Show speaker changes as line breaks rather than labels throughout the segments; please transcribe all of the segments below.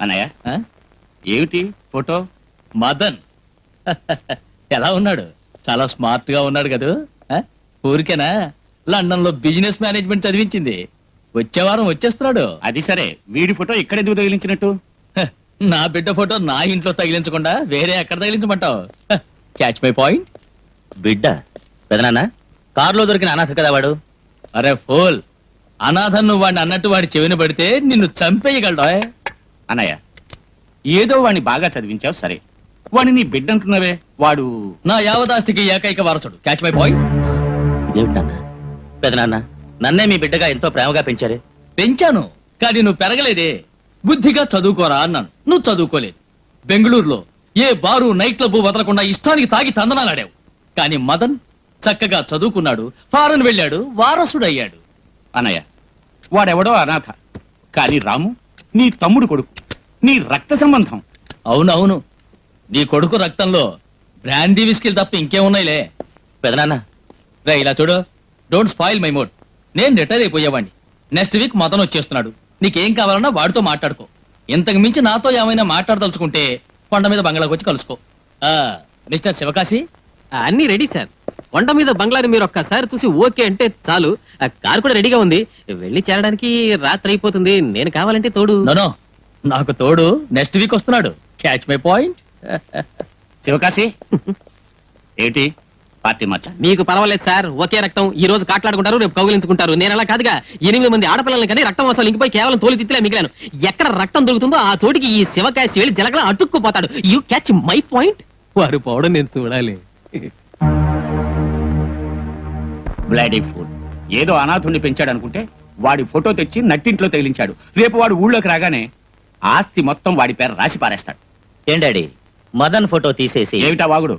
అన్నయ్య ఏమిటి ఫోటో?
మదన్ ఎలా ఉన్నాడు? చాలా స్మార్ట్ గా ఉన్నాడు కదూ. ఊరికేనా లండన్ లో బిజినెస్ మేనేజ్మెంట్ చదివించింది. వచ్చే వారం వచ్చేస్తున్నాడు.
అది సరే, వీడి ఫోటో ఇక్కడెందుకు తగిలించినట్టు?
నా బిడ్డ ఫోటో నా ఇంట్లో తగిలించకుండా వేరే ఎక్కడ తగిలించమంటావు? Catch my point.
బిడ్డ పెదనాన్న కారులో దొరికిన అనాథ కదా వాడు.
అరే ఫోల్, అనాథన్ నువ్వు వాడిని అన్నట్టు వాడి చెవిని పడితే నిన్ను చంపేయగలడా?
అన్నయ్య, ఏదో వాడిని బాగా చదివించావు సరే, వాడిని నీ బిడ్డ అంటున్నావే, వాడు
నా యావదాస్తికి ఏకైక వారసుడు. Catch my point.
ఇదేమిటి నాన్న? పెదనాన్న నన్నే మీ బిడ్డగా ఎంతో ప్రేమగా పెంచారే.
పెంచాను, కానీ నువ్వు పెరగలేదే. బుద్ధిగా చదువుకోరా అన్నాను, నువ్వు చదువుకోలేదు. బెంగళూరులో ఏ బారు నైట్ క్లబ్ వదలకుండా ఇష్టానికి తాగి తందనాలాడావు. కానీ మదన్ చక్కగా చదువుకున్నాడు, ఫారెన్ వెళ్ళాడు, వారసుడు అయ్యాడు.
అన్నయ్య, వాడెవడో అనాథ, కానీ రాము నీ తమ్ముడు కొడుకు, నీ రక్త సంబంధం.
అవునవును, నీ కొడుకు రక్తంలో బ్రాందీ విస్కీలు తప్ప ఇంకేమున్నాయిలే.
పెదనాన్న
రే ఇలా చూడు, డోంట్ స్పాయిల్ మై మూడ్. నేను రిటైర్ అయిపోయేవాడిని. నెక్స్ట్ వీక్ మదన్ వచ్చేస్తున్నాడు. నీకేం కావాలన్నా వాడితో మాట్లాడుకో. ఇంతకు మించి నాతో ఏమైనా మాట్లాడదలుచుకుంటే కొండ మీద బంగ్లాకి వచ్చి కలుసుకో. మిస్టర్ శివకాశి,
అన్ని రెడీ సార్. కొండ మీద బంగ్లాని మీరు ఒక్కసారి చూసి ఓకే అంటే చాలు. కారు కూడా రెడీగా ఉంది. వెళ్ళి చేరడానికి రాత్రి అయిపోతుంది. నేను కావాలంటే తోడు.
నో, నాకు తోడు నెక్స్ట్ వీక్ వస్తున్నాడు. Catch my point.
శివకాశి ఏంటి పార్టీ మచ్చ?
మీకు పర్వాలేదు సార్, ఒకే రక్తం. ఈ రోజు కాట్లాడుకుంటారు, రేపు కౌగిలించుకుంటారు. నేను అలా కాదుగా. 8 మంది ఆడపిల్లలని కానీ రక్తం అసలు ఇంకిపోయి కేవలం తోలి తిత్తిలే మిగిలాను. ఎక్కడ రక్తం దొరుకుతుందో ఆ చోటికి ఈ శివకాశి వెళ్ళి జలగల అతుక్కుపోతాడు. You catch my point. వారు పోవడం నేను చూడాలి.
Bloody fool. ఏదో అనాథుణ్ణి పెంచాడు అనుకుంటే వాడి ఫోటో తెచ్చి నట్టింట్లో తగిలించాడు. రేపు వాడు ఊళ్ళోకి రాగానే ఆస్తి మొత్తం వాడి పేరు రాసి పారేస్తాడు.
ఏం డాడీ, మదన్ ఫోటో తీసేసి
ఏమిటా వాగుడు?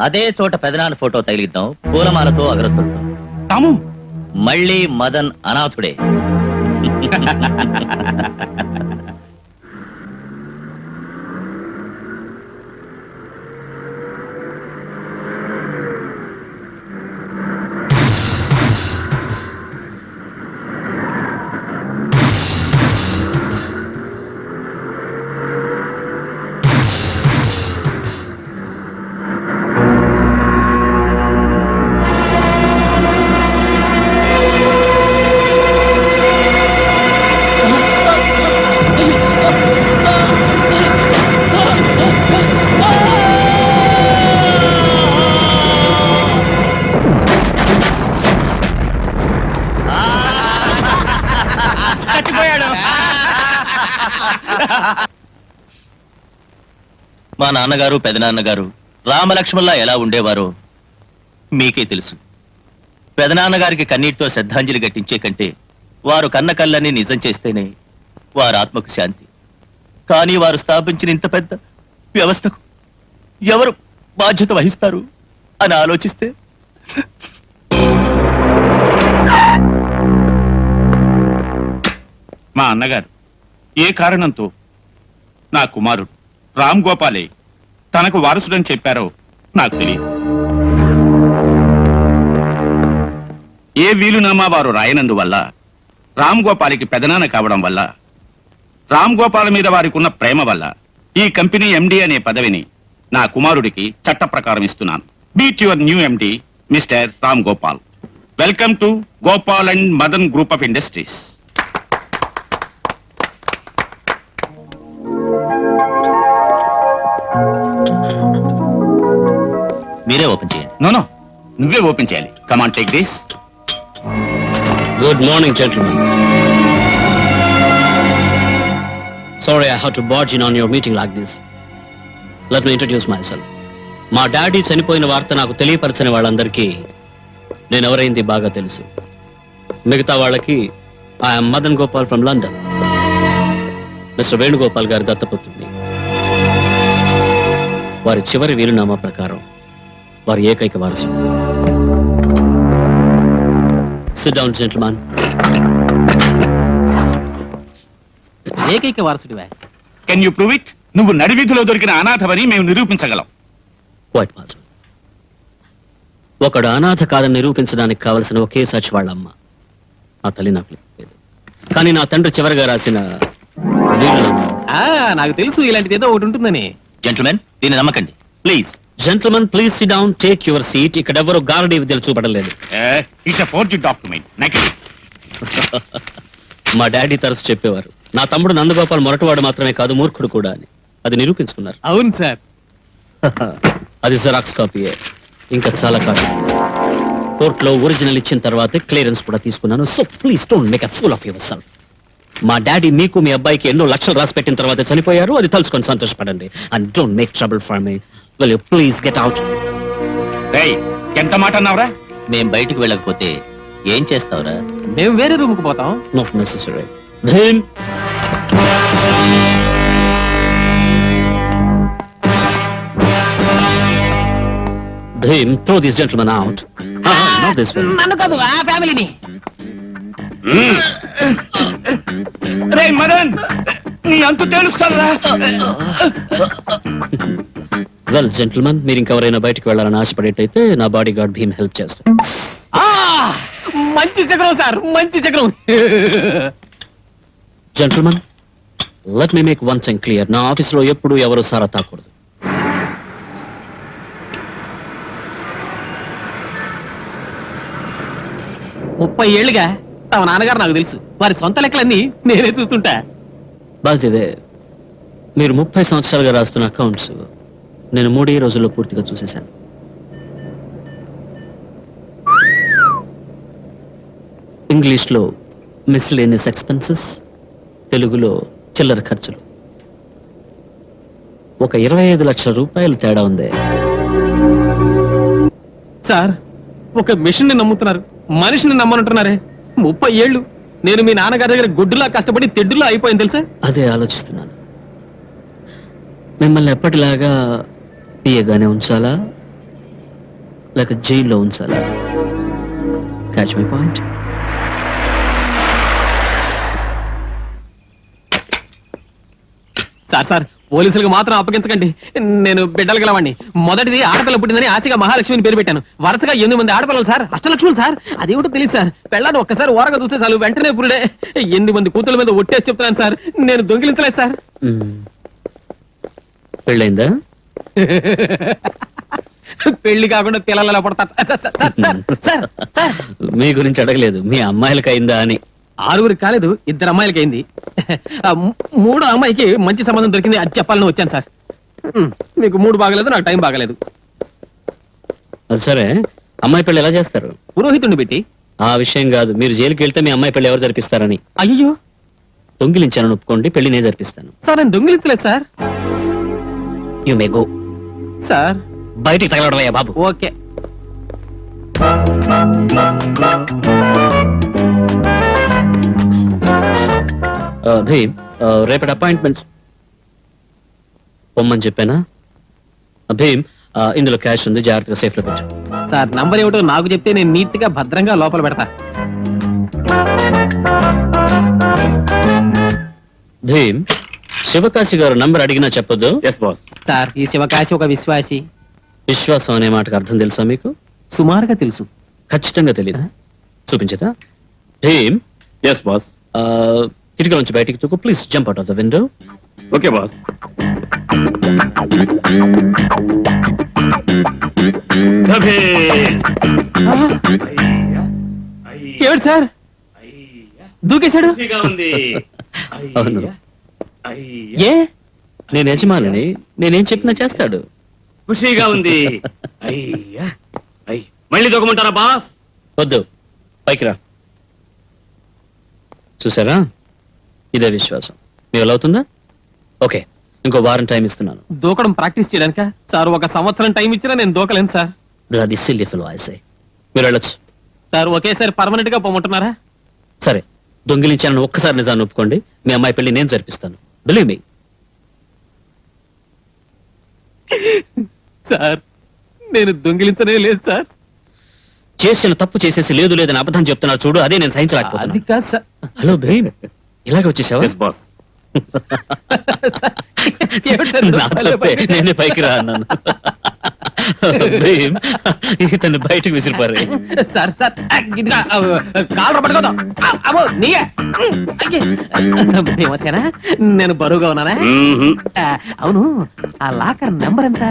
అదే చోట పెదనాన్న ఫోటో తగిలిద్దాం, పూలమాలతో అగరత్తులతో.
తాము
మళ్ళీ మదన్ అనాథుడే. మా నాన్నగారు పెదనాన్నగారు రామలక్ష్మణ్లా ఎలా ఉండేవారో మీకే తెలుసు. పెదనాన్నగారికి కన్నీటితో శ్రద్ధాంజలి ఘటించే కంటే వారు కన్న కళ్ళని నిజం చేస్తేనే వారి ఆత్మకు శాంతి. కానీ వారు స్థాపించిన ఇంత పెద్ద వ్యవస్థకు ఎవరు బాధ్యత వహిస్తారు అని ఆలోచిస్తే
మా అన్నగారు ఏ కారణంతో నా కుమారుడు రామ్ గోపాలే తనకు వారసుడని చెప్పారో నాకు తెలియదు. ఏ వీలునామా వారు రాయనందువల్ల, రామ్ గోపాలికి పెదనాన్న కావడం వల్ల, రామ్ గోపాల్ మీద వారికి ఉన్న ప్రేమ వల్ల ఈ కంపెనీ ఎండి అనే పదవిని నా కుమారుడికి చట్ట ప్రకారం ఇస్తున్నాను. Meet your new MD mister Ram Gopal. Welcome to Gopal and Madan group of industries.
మీరే ఓపెన్ చేయండి.
నో, నువ్వే ఓపెన్ చేయాలి. Come on, take this.
Good morning, gentlemen. Sorry I have to barge in on your meeting like this. Let me introduce myself. మా daddy చనిపోయిన వార్త నాకు తెలియపరచని వాళ్ళందరికీ నేను ఎవరైంది బాగా తెలుసు. మిగతా వాళ్ళకి I'm Madan Gopal from London. Mister Venugopal గారి దత్తపుత్రుడిని. వారి చివరి వీలునామా ప్రకారం వారి ఏకైక వారసుడు. Sit down, gentlemen.
ఏకైక వారసుడివే.
Can you prove it? నువ్వు నడివీధిలో దొరికిన అనాథవని మేము నిరూపించగలం.
Quite possible. ఒకడు అనాథ కాదని నిరూపించడానికి కావలసిన ఒకే సచ్ వాళ్ళమ్మ. ఆ తల్లి నాకు లేదు. కానీ నా తండ్రి చివరిగా రాసిన వీలునామా
నాకు తెలుసు ఇలాంటిది ఏదో ఒకటి ఉంటుందని.
జెంట్మెన్ దీన్ని నమ్మకండి please.
Gentlemen please sit down, take your seat. ఇక్కడ ఎవరు గారడీ విద్యలు చూపడలేదు.
It's a forgery document.
మా డాడీ తరచు చెప్పేవారు, నా తమ్ముడు నందగోపాల్ మొరటివాడు మాత్రమే కాదు మూర్ఖుడు కూడా అని. అది నిరూపించుకున్నారు.
అవును సార్.
అది జెరాక్స్ కాపీయే, ఇంకా చాలా కాపీ. కోర్టులో ఒరిజినల్ ఇచ్చిన తర్వాతే క్లియరెన్స్ కూడా తీసుకున్నాను. So please don't make a fool of your self. మా డాడీ మీకు మీ అబ్బాయికి ఎన్నో లక్షలు రాసి పెట్టిన తర్వాత చనిపోయారు. అది తలుచుకొని సంతోషపడండి. And don't make trouble for me. Will you please get out.
ఎంత మాట అన్నావురా?
మేం బయటికి వెళ్ళకపోతే ఏం చేస్తావురా?
మేము వేరే రూమ్ కు పోతాం.
Not necessary. Bheem, Bheem, throw this gentleman out. Not this way.
నన్ను కాదు, ఆ ఫ్యామిలీని.
రే మదన్, నీ అంతు తేలుస్తానురా.
వెల్ జెంటిల్మెన్, మీరు ఇంకెవరైనా బయటికి వెళ్ళాలని ఆశపడేటైతే నా బాడీ గార్డ్ భీమ్ హెల్ప్ చేస్తాడు.
మంచి చక్రం సార్, మంచి చక్రం.
Gentlemen, let me make one thing clear. నా ఆఫీస్లో ఎప్పుడు ఎవరు సారా తాకూడదు.
ముప్పై ఏళ్ళుగా తమ నాన్నగారు నాకు తెలుసు. వారి సొంత లెక్కలన్నీ నేనే చూస్తుంటా.
బాధ్యతే. మీరు 30 సంవత్సరాలుగా రాస్తున్న అకౌంట్స్ నేను 3 రోజుల్లో పూర్తిగా చూసేశాను. ఇంగ్లీష్లో మిస్లేనియస్ ఎక్స్పెన్సెస్, తెలుగులో చిల్లర ఖర్చులు. ఒక 25 లక్షల రూపాయలు తేడా ఉంది.
సార్, ఒక మెషిన్ ని నమ్ముతున్నారు, మనిషిని నమ్మనంటున్నారే. 30 ఏళ్ళు నేను మీ నాన్నగారి దగ్గర గుడ్డులా కష్టపడి తెడ్డులా అయిపోయింది తెలుసా.
అదే ఆలోచిస్తున్నాను. మిమ్మల్ని ఎప్పటిలాగా పియగానే ఉంచాలా లేక జైల్లో ఉంచాలా? Catch my point.
సార్ పోలీసులకు మాత్రం అప్పగించకండి. నేను బిడ్డలు గలవాడిని. మొదటిది ఆడపిల్ల పుట్టిందని ఆశగా మహాలక్ష్మిని పేరు పెట్టాను. వరుసగా 8 మంది ఆడపిల్లలు సార్, అష్టలక్ష్ములు సార్. అదేమిటో తెలియదు సార్. పెళ్ళాన్ని ఒక్కసారి ఓరగా చూస్తే చాలు వెంటనే పురుడే. 8 మంది కూతుల మీద ఒట్టేసి చెప్తున్నాను సార్. నేను దొంగిలించలేదు సార్.
పెళ్ళైందా?
పెళ్లి కాకుండా పిల్లలు ఎలా పడతారు సార్? సార్,
మీ గురించి అడగలేదు, మీ అమ్మాయిలకి అయిందా అని.
6 కాలేదు, 2 అమ్మాయిలకి అయింది. 3వ అమ్మాయికి మంచి సంబంధం దొరికింది. అది చెప్పాలని వచ్చాను సార్. మీకు 3 బాగలేదు, నాకు టైం బాగలేదు.
అది సరే, అమ్మాయి పెళ్లి ఎలా చేస్తారు?
పురోహితుడిని పెట్టి.
ఆ విషయం కాదు, మీరు జైలుకి వెళ్తే మీ అమ్మాయి పెళ్లి ఎవరు జరిపిస్తారని.
అయ్యో,
దొంగిలించానని ఒప్పుకోండి, పెళ్లి నేను జరిపిస్తాను.
సార్ నేను దొంగిలించలేదు sir.
You may go.
Sir
బయటికి తగలడవయ్యా బాబు.
ఓకే.
భీమ్, రేపటి అపాయింట్మెంట్స్ పొమ్మని చెప్పానా? భీమ్, ఇందులో క్యాష్ ఉంది, జాగ్రత్తగా సేఫ్ లో పెట్టు.
సార్ నంబర్ ఏమిటో నాకు చెప్తే నేను నీట్ గా భద్రంగా లోపల పెడతా.
భీమ్, శివకాశి గారు నంబర్ అడిగినా చెప్పొద్దు.
Yes boss.
సార్ ఈ శివకాశి ఒక విశ్వాసి.
విశ్వాసం అనే మాటకు అర్థం తెలుసా మీకు?
సుమారుగా తెలుసు.
ఖచ్చితంగా తెలియదు. చూపించదా? Bheem,
yes boss.
కిటికీ నుంచి బయటికి తూకు. Please jump out of the window.
Okay boss.
ఏమిటి సార్ దూకేశాడు?
అవును,
ఏ
నేను యజమానిని, నేనేం చెప్పినా చేస్తాడు.
ఖుషీగా ఉంది. మళ్ళీ దొక్కమంటారా బాస్?
వద్దు, పైకి రా. చూసారా, ఇదే విశ్వాసం. మీకు ఎలా అవుతుందా? ఓకే, ఇంకో వారం టైం ఇస్తున్నాను.
దూకడం ప్రాక్టీస్ చేయడానిక సార్? 1 సంవత్సరం టైం ఇచ్చినా నేను దూకలేను సార్.
అది సిల్లీ ఫెలో ఐ సే. మీరు వెళ్ళొచ్చు
సార్. ఒకేసారి పర్మనెంట్ గా పొమ్మంటున్నారా?
సరే, దొంగిలించాలని ఒక్కసారి నిజాన్ని ఒప్పుకోండి, మీ అమ్మాయి పెళ్లి నేను జరిపిస్తాను. Believe me.
సార్ నేను దొంగిలించనే లేదు సార్.
చేసిన తప్పు చేసేసి లేదు లేదని అబద్ధం చెప్తున్నారు చూడు, అదే నేను
అది
సహించలేకపోతున్నా.
కాదు సార్.
హలో భీమ్, ఇలాగే వచ్చేసావా?
Yes boss.
ఏమిటి సార్
నా తప్పే, నేనే పైకి రా అన్నాను. భీమ్, ఇతన్ని బయటకు విసిరిపారే.
సార్ సార్ ఇదిగా కాలు పట్టుకోదాం అమ్మో నీయే భీమసేనా నేను బరువుగా ఉన్నానా అవును ఆ లాకర్ నెంబర్ ఎంత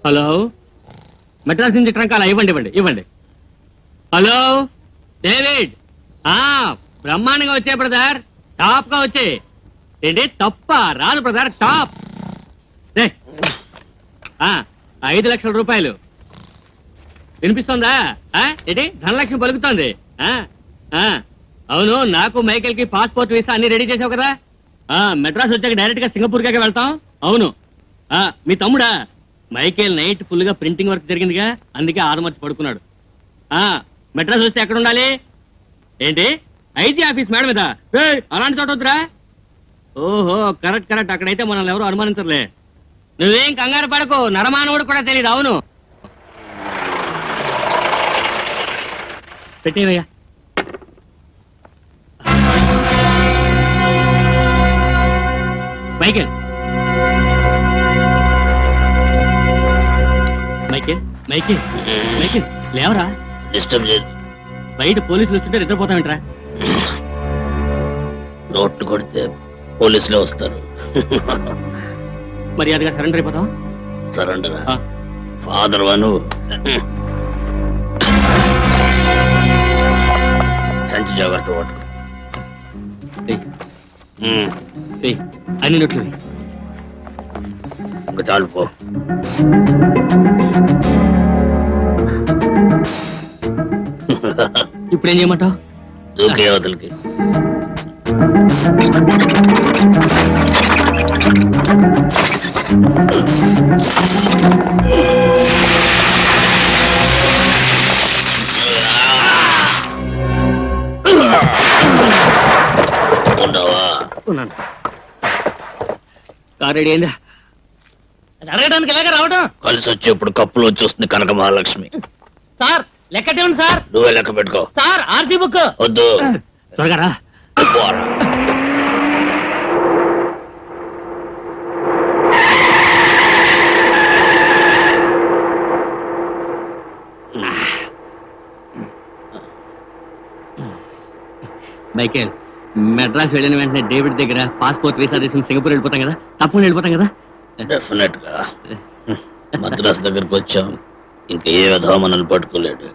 హలో, మెడ్రాస్ నుంచి ట్రంక్ అలా ఇవ్వండి ఇవ్వండి ఇవ్వండి. హలో డేవిడ్, బ్రహ్మాండంగా వచ్చే బ్రదర్, టాప్ గా వచ్చే. ఏంటి తప్ప రాదు బ్రదర్, టాప్. 5 లక్షల రూపాయలు వినిపిస్తుందా? ఏంటి ధనలక్ష్మి పలుకుతోంది? అవును, నాకు మైకేల్ కి పాస్పోర్ట్ వీసా అన్ని రెడీ చేసావు కదా. మెడ్రాస్ వచ్చాక డైరెక్ట్ గా సింగపూర్ కే వెళ్తాం. అవును, మీ తమ్ముడా మైకేల్ నైట్ ఫుల్ గా ప్రింటింగ్ వర్క్ జరిగిందిగా, అందుకే ఆదమర్చి పడుకున్నాడు. మెడ్రాస్ వస్తే ఎక్కడ ఉండాలి? ఏంటి ఐజీ ఆఫీస్ మేడం మీద? అలాంటి చోట వద్దురా. ఓహో కరెక్ట్ కరెక్ట్, అక్కడైతే మనల్ని ఎవరు అనుమానించరులే. నువ్వేం కంగారు పడకు, నరమానవుడు కూడా తెలియదు. అవును పెట్టేవయ్యా. మైకేల్ మైకేల్ మైకేల్ మైకేల్ లేవరా.
డిస్టర్బ్ చేయదు.
బయట పోలీసులు వస్తుంటే నిద్రపోతావేంట్రా?
నోట్లు కొడితే పోలీసులే వస్తారు.
మర్యాదగా సరెండర్ అయిపోతావా?
సరెండర్ ఫాదర్ వాను సంచి జాగ్రత్త పట్టుకో.
అన్ని నోట్లు
ఇంకా చాలు పో.
ఇప్పుడేం చేయమంటావు?
దూకే అవతలకి. ఉన్నావా?
ఉన్నాను. కారు రెడీ అయిందా? అది అడగడానికి ఎలాగ రావడం?
కలిసి వచ్చేప్పుడు కప్పులు వచ్చేస్తుంది కనక మహాలక్ష్మి.
సార్ లెక్కటే ఉంది సార్.
నువ్వే లెక్క పెట్టుకో.
సార్ ఆర్సీ బుక్
వద్దు,
త్వరగా రా.
పోరా.
మైకేల్, మెడ్రాస్ వెళ్ళిన వెంటనే డేవిడ్ దగ్గర పాస్పోర్ట్ వీసా తీసుకుని సింగపూర్ వెళ్ళిపోతాం కదా, తప్పకుండా వెళ్ళిపోతాం కదా.
డెఫినెట్ గా. మద్రాస్ దగ్గరకు వచ్చాం, ఇంకా ఏ విధంగా మనల్ని పట్టుకోలేడు.